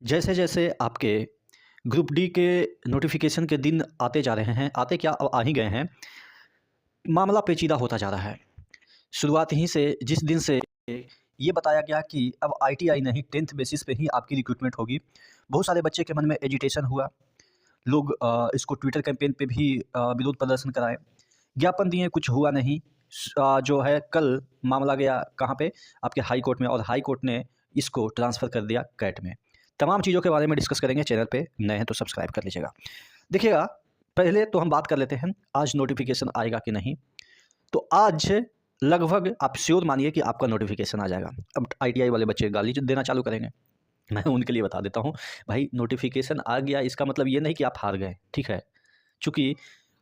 जैसे जैसे आपके ग्रुप डी के नोटिफिकेशन के दिन आते जा रहे हैं, आते क्या अब आ ही गए हैं, मामला पेचीदा होता जा रहा है। शुरुआत ही से जिस दिन से ये बताया गया कि अब आईटीआई नहीं 10th बेसिस पे ही आपकी रिक्रूटमेंट होगी, बहुत सारे बच्चे के मन में एजिटेशन हुआ। लोग इसको ट्विटर कैंपेन पे भी विरोध प्रदर्शन कराए, ज्ञापन दिए, कुछ हुआ नहीं। जो है कल मामला गया कहाँ पे, आपके हाई कोर्ट में, और हाई कोर्ट ने इसको ट्रांसफ़र कर दिया कैट में। तमाम चीज़ों के बारे में डिस्कस करेंगे। चैनल पे नए हैं तो सब्सक्राइब कर लीजिएगा। देखिएगा, पहले तो हम बात कर लेते हैं आज नोटिफिकेशन आएगा कि नहीं। तो आज लगभग आप श्योर मानिए कि आपका नोटिफिकेशन आ जाएगा। अब आईटीआई वाले बच्चे गाली देना चालू करेंगे। मैं उनके लिए बता देता हूँ, भाई नोटिफिकेशन आ गया इसका मतलब ये नहीं कि आप हार गए, ठीक है? चूँकि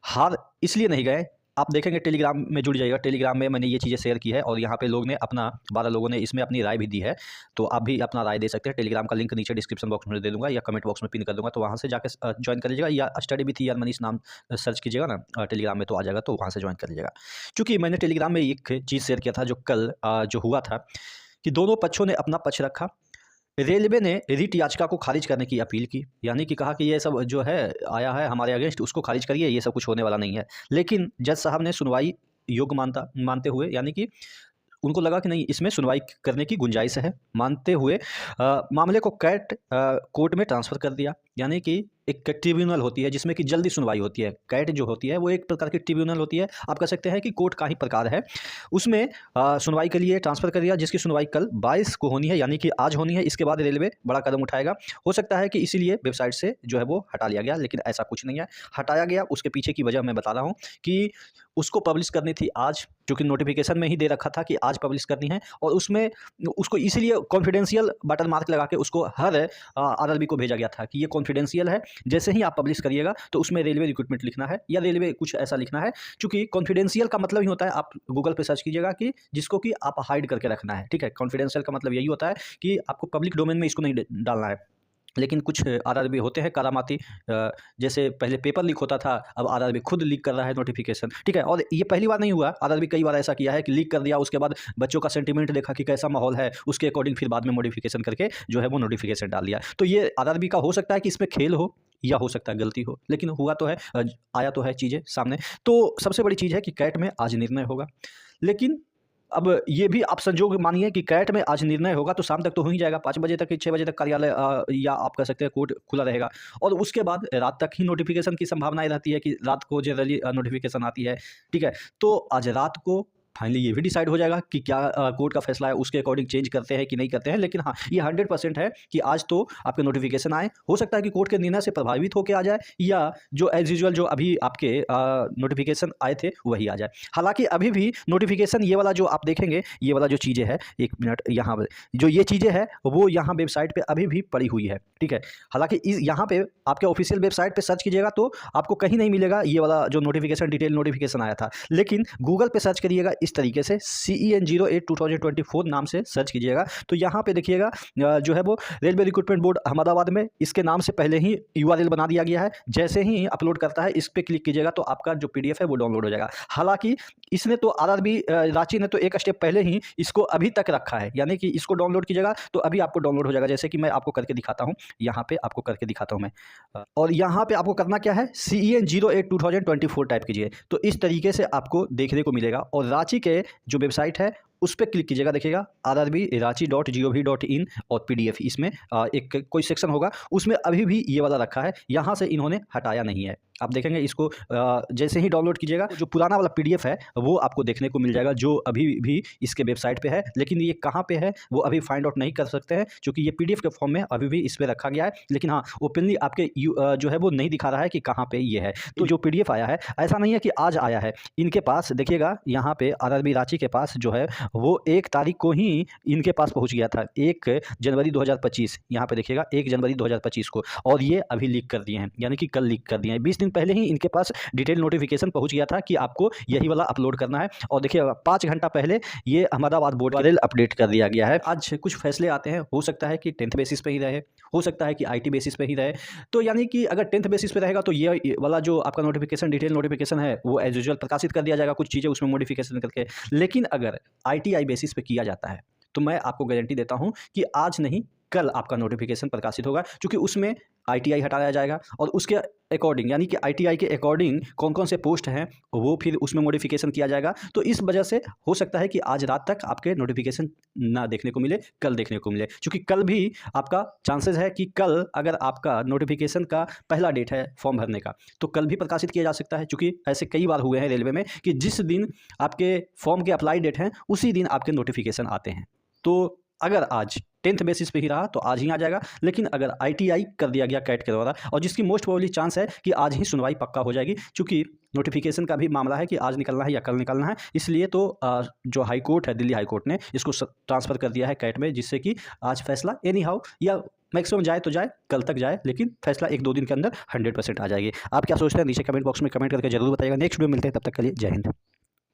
हार इसलिए नहीं गए, आप देखेंगे टेलीग्राम में जुड़ जाइएगा। टेलीग्राम में मैंने ये चीज़ें शेयर की है और यहाँ पे लोग ने अपना 12 लोगों ने इसमें अपनी राय भी दी है, तो आप भी अपना राय दे सकते हैं। टेलीग्राम का लिंक नीचे डिस्क्रिप्शन बॉक्स में दे दूँगा या कमेंट बॉक्स में पिन कर दूँगा, तो वहाँ से जाके जॉइन कर लीजिएगा, या स्टडी विथ यार मनीष नाम सर्च कीजिएगा ना टेलीग्राम में, तो आ जाएगा, तो वहाँ से जॉइन कर लीजिएगा। चूँकि मैंने टेलीग्राम में एक चीज़ शेयर किया था जो कल जो हुआ था कि दोनों पक्षों ने अपना पक्ष रखा। रेलवे ने रिट याचिका को खारिज करने की अपील की, यानी कि कहा कि ये सब जो है आया है हमारे अगेंस्ट, उसको खारिज करिए, ये सब कुछ होने वाला नहीं है। लेकिन जज साहब ने सुनवाई योग्य मानते हुए, यानी कि उनको लगा कि नहीं इसमें सुनवाई करने की गुंजाइश है, मानते हुए मामले को कैट कोर्ट में ट्रांसफ़र कर दिया। यानी कि एक ट्रिब्यूनल होती है जिसमें कि जल्दी सुनवाई होती है। कैट जो होती है वो एक प्रकार की ट्रिब्यूनल होती है, आप कह सकते हैं कि कोर्ट का ही प्रकार है। उसमें सुनवाई के लिए ट्रांसफ़र कर दिया, जिसकी सुनवाई कल 22 को होनी है, यानी कि आज होनी है। इसके बाद रेलवे बड़ा कदम उठाएगा। हो सकता है कि इसीलिए वेबसाइट से जो है वो हटा लिया गया, लेकिन ऐसा कुछ नहीं है। हटाया गया उसके पीछे की वजह मैं बता रहा हूँ कि उसको पब्लिश करनी थी आज, क्योंकि नोटिफिकेशन में ही दे रखा था कि आज पब्लिश करनी है, और उसमें उसको इसीलिए कॉन्फिडेंशियल बटन मार्क लगा के उसको हर आरआरबी को भेजा गया था कि ये कॉन्फिडेंशियल है। जैसे ही आप पब्लिश करिएगा तो उसमें रेलवे रिक्रूटमेंट लिखना है या रेलवे कुछ ऐसा लिखना है, क्योंकि कॉन्फिडेंशियल का मतलब ही होता है, आप गूगल पे सर्च कीजिएगा कि जिसको कि आप हाइड करके रखना है, ठीक है? कॉन्फिडेंशियल का मतलब यही होता है कि आपको पब्लिक डोमेन में इसको नहीं डालना है। लेकिन कुछ आरआरबी होते हैं करामाती, जैसे पहले पेपर लीक होता था, अब आरआरबी खुद लीक कर रहा है नोटिफिकेशन, ठीक है? और ये पहली बार नहीं हुआ, आरआरबी कई बार ऐसा किया है कि लीक कर दिया, उसके बाद बच्चों का सेंटीमेंट देखा कि कैसा माहौल है, उसके अकॉर्डिंग फिर बाद में मॉडिफिकेशन करके जो है वो नोटिफिकेशन डाल दिया। तो ये आरआरबी का हो सकता है कि इसमें खेल हो या हो सकता है गलती हो, लेकिन हुआ तो है, आया तो है चीज़ें सामने। तो सबसे बड़ी चीज़ है कि कैट में आज निर्णय होगा। लेकिन अब ये भी आप संजोग मानिए कि कैट में आज निर्णय होगा तो शाम तक तो हो ही जाएगा, 5 बजे तक, 6 बजे तक कार्यालय या आप कह सकते हैं कोर्ट खुला रहेगा, और उसके बाद रात तक ही नोटिफिकेशन की संभावनाएँ रहती है कि रात को जनरली नोटिफिकेशन आती है, ठीक है? तो आज रात को फाइनली ये भी डिसाइड हो जाएगा कि क्या कोर्ट का फैसला है, उसके अकॉर्डिंग चेंज करते हैं कि नहीं करते हैं। लेकिन हाँ, ये 100% है कि आज तो आपके नोटिफिकेशन आए। हो सकता है कि कोर्ट के निर्णय से प्रभावित होके आ जाए, या जो एज़ यूजुअल जो अभी आपके नोटिफिकेशन आए थे वही आ जाए। हालाँकि अभी भी नोटिफिकेशन ये वाला जो आप देखेंगे, ये वाला जो चीज़ें है, 1 मिनट यहाँ पे, जो ये चीज़ें हैं वो यहाँ वेबसाइट पे अभी भी पड़ी हुई है, ठीक है? हालाँकि इस यहाँ पे आपके ऑफ़िशियल वेबसाइट पे सर्च कीजिएगा तो आपको कहीं नहीं मिलेगा ये वाला जो नोटिफिकेशन, डिटेल नोटिफिकेशन आया था। लेकिन गूगल पे सर्च करिएगा इस तरीके से, CEN 08 2024 नाम से सर्च कीजिएगा, तो यहाँ पे देखिएगा जो है वो रेलवे रिक्रूटमेंट बोर्ड अहमदाबाद में इसके नाम से पहले ही URL बना दिया गया है। जैसे ही अपलोड करता है इस पे क्लिक कीजिएगा तो आपका जो PDF है वो डाउनलोड हो जाएगा। हालाँकि इसने तो आरआरबी रांची ने तो एक स्टेप पहले ही इसको अभी तक रखा है, यानी कि इसको डाउनलोड कीजिएगा तो अभी आपको डाउनलोड हो जाएगा। जैसे कि मैं आपको करके दिखाता हूँ, यहाँ पे आपको करके दिखाता हूँ मैं। और यहाँ पे आपको करना क्या है, CEN 08 2024 टाइप कीजिए, तो इस तरीके से आपको देखने को मिलेगा। और रांची के जो वेबसाइट है उस पे क्लिक कीजिएगा, देखिएगा rrb.ranchi.gov.in और PDF, इसमें एक कोई सेक्शन होगा, उसमें अभी भी ये वाला रखा है, यहाँ से इन्होंने हटाया नहीं है। आप देखेंगे इसको जैसे ही डाउनलोड कीजिएगा जो पुराना वाला PDF है वो आपको देखने को मिल जाएगा, जो अभी भी इसके वेबसाइट पे है। लेकिन ये कहाँ पे है वो अभी फाइंड आउट नहीं कर सकते हैं, क्योंकि ये PDF के फॉर्म में अभी भी इस पे रखा गया है। लेकिन हाँ, ओपनली आपके जो है वो नहीं दिखा रहा है कि कहाँ पे ये है। तो जो PDF आया है, ऐसा नहीं है कि आज आया है, इनके पास देखिएगा यहाँ पे आरआरबी रांची के पास जो है वो 1 तारीख को ही इनके पास पहुँच गया था, 1 जनवरी 2025, यहाँ पे देखिएगा 1 जनवरी 2025 को, और ये अभी लीक कर दिए हैं, यानी कि कल लीक कर दिए हैं। 20 दिन पहले ही इनके पास डिटेल नोटिफिकेशन पहुँच गया था कि आपको यही वाला अपलोड करना है। और देखिए 5 घंटा पहले ये अहमदाबाद बोर्ड वाले अपडेट कर दिया गया है। आज कुछ फैसले आते हैं, हो सकता है कि 10th बेसिस पे ही रहे, हो सकता है कि IT बेसिस पे ही रहे। तो यानी कि अगर 10th बेसिस पे रहेगा तो ये वाला जो आपका नोटिफिकेशन, डिटेल नोटिफिकेशन है वो एज़ यूजुअल प्रकाशित कर दिया जाएगा, कुछ चीज़ें उसमें मॉडिफिकेशन करके। लेकिन अगर ITI बेसिस पे किया जाता है तो मैं आपको गारंटी देता हूँ कि आज नहीं कल आपका नोटिफिकेशन प्रकाशित होगा, क्योंकि उसमें आईटीआई हटाया जाएगा और उसके अकॉर्डिंग, यानी कि आईटीआई के अकॉर्डिंग कौन कौन से पोस्ट हैं वो फिर उसमें मॉडिफिकेशन किया जाएगा। तो इस वजह से हो सकता है कि आज रात तक आपके नोटिफिकेशन ना देखने को मिले, कल देखने को मिले, क्योंकि कल भी आपका चांसेस है कि कल अगर आपका नोटिफिकेशन का पहला डेट है फॉर्म भरने का, तो कल भी प्रकाशित किया जा सकता है, क्योंकि ऐसे कई बार हुए हैं रेलवे में कि जिस दिन आपके फॉर्म के अप्लाई डेट हैं उसी दिन आपके नोटिफिकेशन आते हैं। तो अगर आज 10th बेसिस पे ही रहा तो आज ही आ जाएगा, लेकिन अगर आईटीआई कर दिया गया कैट के द्वारा, और जिसकी मोस्ट प्रोबेबली चांस है कि आज ही सुनवाई पक्का हो जाएगी, क्योंकि नोटिफिकेशन का भी मामला है कि आज निकलना है या कल निकलना है, इसलिए तो जो हाई कोर्ट है, दिल्ली हाई कोर्ट ने इसको ट्रांसफ़र कर दिया है कैट में, जिससे कि आज फैसला एनी हाउ या मैक्सिमम जाए तो जाए, कल तक जाए, लेकिन फैसला 1-2 दिन के अंदर 100% आ जाएगी। आप क्या सोचते हैं नीचे कमेंट बॉक्स में कमेंट करके जरूर बताइएगा। नेक्स्ट वीडियो मिलते हैं, तब तक के लिए जय हिंद।